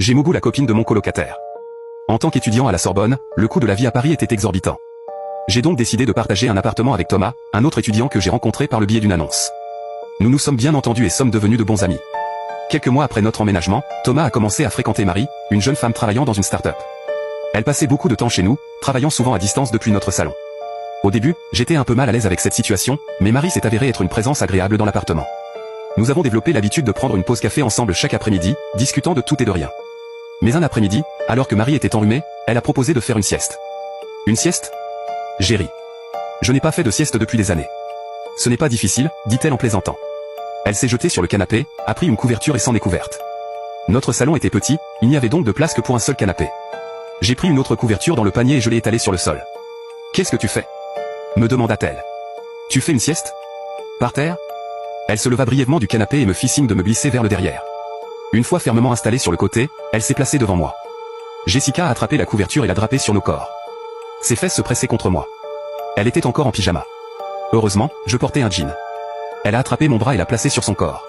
J'ai Mougou, la copine de mon colocataire. En tant qu'étudiant à la Sorbonne, le coût de la vie à Paris était exorbitant. J'ai donc décidé de partager un appartement avec Thomas, un autre étudiant que j'ai rencontré par le biais d'une annonce. Nous nous sommes bien entendus et sommes devenus de bons amis. Quelques mois après notre emménagement, Thomas a commencé à fréquenter Marie, une jeune femme travaillant dans une start-up. Elle passait beaucoup de temps chez nous, travaillant souvent à distance depuis notre salon. Au début, j'étais un peu mal à l'aise avec cette situation, mais Marie s'est avérée être une présence agréable dans l'appartement. Nous avons développé l'habitude de prendre une pause café ensemble chaque après-midi, discutant de tout et de rien. Mais un après-midi, alors que Marie était enrhumée, elle a proposé de faire une sieste. Une sieste? J'ai ri. Je n'ai pas fait de sieste depuis des années. Ce n'est pas difficile, dit-elle en plaisantant. Elle s'est jetée sur le canapé, a pris une couverture et s'en est couverte. Notre salon était petit, il n'y avait donc de place que pour un seul canapé. J'ai pris une autre couverture dans le panier et je l'ai étalée sur le sol. Qu'est-ce que tu fais? Me demanda-t-elle. Tu fais une sieste? Par terre? Elle se leva brièvement du canapé et me fit signe de me glisser vers le derrière. Une fois fermement installée sur le côté, elle s'est placée devant moi. Jessica a attrapé la couverture et l'a drapée sur nos corps. Ses fesses se pressaient contre moi. Elle était encore en pyjama. Heureusement, je portais un jean. Elle a attrapé mon bras et l'a placé sur son corps.